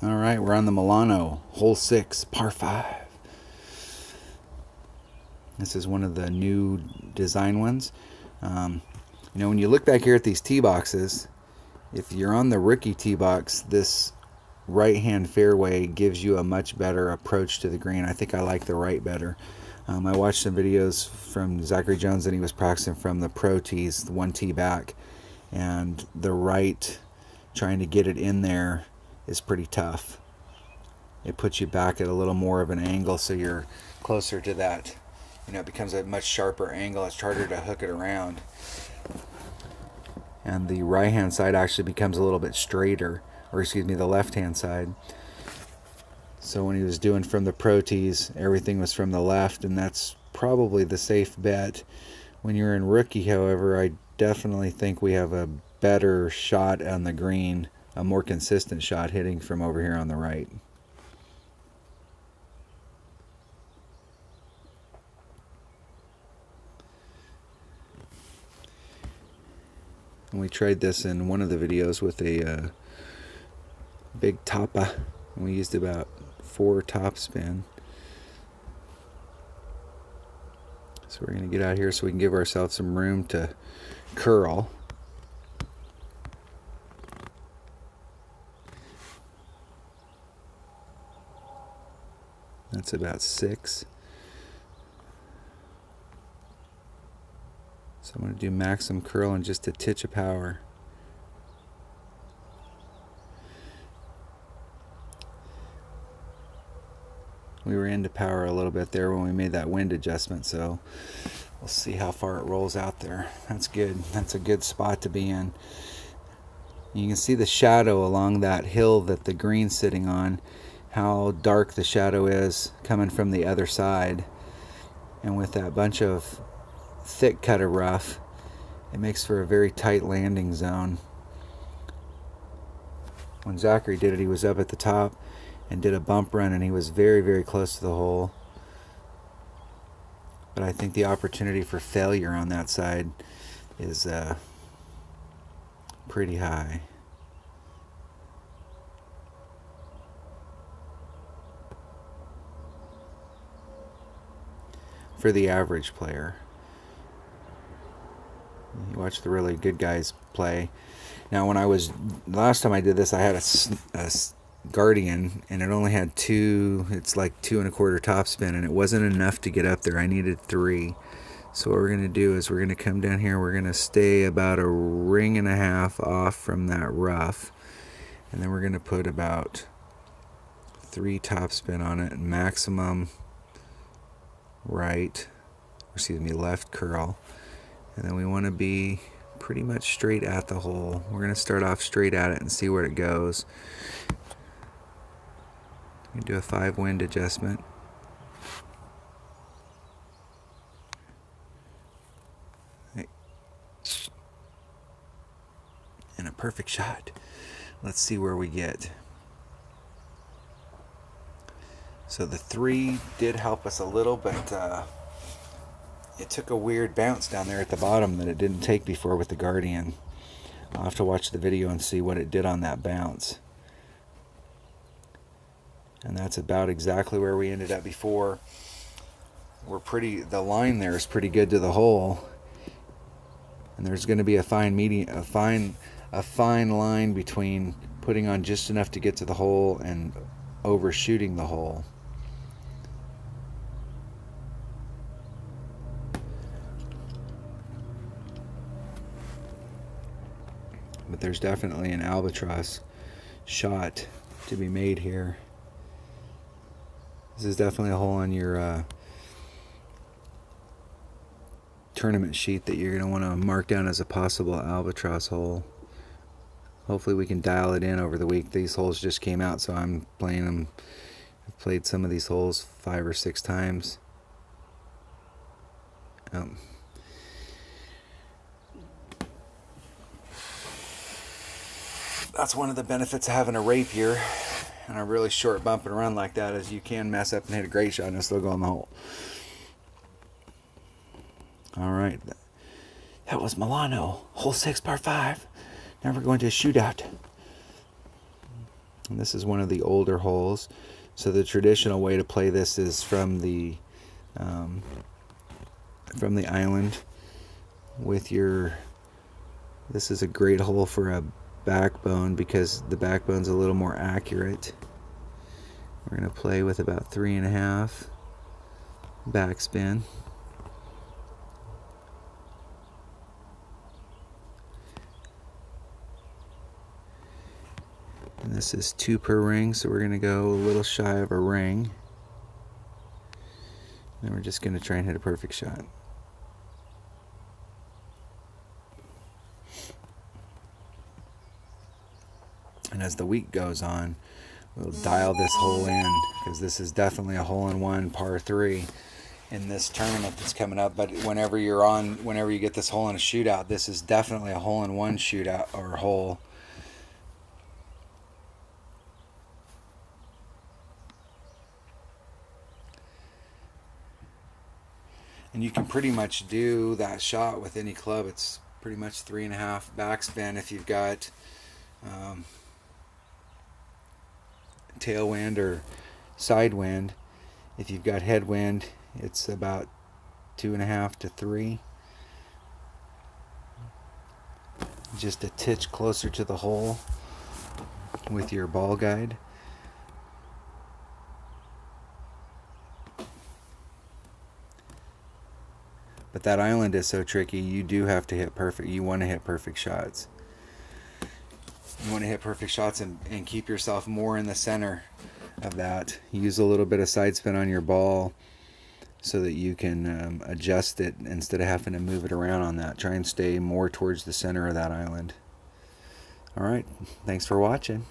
All right, we're on the Milano, hole 6, par 5. This is one of the new design ones. When you look back here at these tee boxes, if you're on the rookie tee box, this right-hand fairway gives you a much better approach to the green. I think I like the right better. I watched some videos from Zachary Jones, and he was practicing from the pro tees, the one tee back, and the right, trying to get it in there is pretty tough. It puts you back at a little more of an angle, so you're closer to that. It becomes a much sharper angle. It's harder to hook it around. And the right-hand side actually becomes a little bit straighter, the left-hand side. So when he was doing from the pro tees, everything was from the left, and that's probably the safe bet. When you're in rookie, however, I definitely think we have a better shot on the green, a more consistent shot hitting from over here on the right. And we tried this in one of the videos with a big tapa. We used about 4 top spin. So we're going to get out here so we can give ourselves some room to curl. That's about 6. So I'm going to do maximum curl and just a titch of power. We were into power a little bit there when we made that wind adjustment, so we'll see how far it rolls out there. That's good. That's a good spot to be in. You can see the shadow along that hill that the green's sitting on, how dark the shadow is coming from the other side. And with that bunch of thick cut of rough, it makes for a very tight landing zone. When Zachary did it, he was up at the top and did a bump run, and he was very, very close to the hole. But I think the opportunity for failure on that side is pretty high. For the average player. You watch the really good guys play. Now, last time I did this, I had a Guardian, and it only had 2, it's like 2 1/4 topspin, and it wasn't enough to get up there. I needed 3. So what we're going to do is we're going to come down here, we're going to stay about a 1.5 rings off from that rough, and then we're going to put about 3 topspin on it, maximum left curl. And then we want to be pretty much straight at the hole. We're going to start off straight at it and see where it goes. We do a 5 wind adjustment. And a perfect shot. Let's see where we get. So the 3 did help us a little, but it took a weird bounce down there at the bottom that it didn't take before with the Guardian. I'll have to watch the video and see what it did on that bounce. And that's about exactly where we ended up before. The line there is pretty good to the hole. And there's going to be a fine line between putting on just enough to get to the hole and overshooting the hole. But there's definitely an albatross shot to be made here. This is definitely a hole on your tournament sheet that you're going to want to mark down as a possible albatross hole. Hopefully we can dial it in over the week. These holes just came out, so I'm playing them. I've played some of these holes 5 or 6 times. That's one of the benefits of having a rapier and a really short bump and run like that, is you can mess up and hit a great shot and it'll still go in the hole. All right, that was Milano, hole 6, par 5. Now we're going to a shootout. And this is one of the older holes. So the traditional way to play this is from the island with your. This is a great hole for a backbone because the backbone's a little more accurate. We're going to play with about 3.5 backspin. And this is 2 per ring, so we're going to go a little shy of a ring. And we're just going to try and hit a perfect shot. And as the week goes on, we'll dial this hole in, because this is definitely a hole-in-one par 3 in this tournament that's coming up. But whenever you get this hole in a shootout, this is definitely a hole-in-one shootout or hole. And you can pretty much do that shot with any club. It's pretty much 3.5 backspin if you've got tailwind or side wind. If you've got headwind, it's about 2.5 to 3. Just a titch closer to the hole with your ball guide. But that island is so tricky. You do have to hit perfect. You want to hit perfect shots. You want to hit perfect shots and keep yourself more in the center of that. Use a little bit of side spin on your ball so that you can adjust it instead of having to move it around on that. Try and stay more towards the center of that island. All right. Thanks for watching.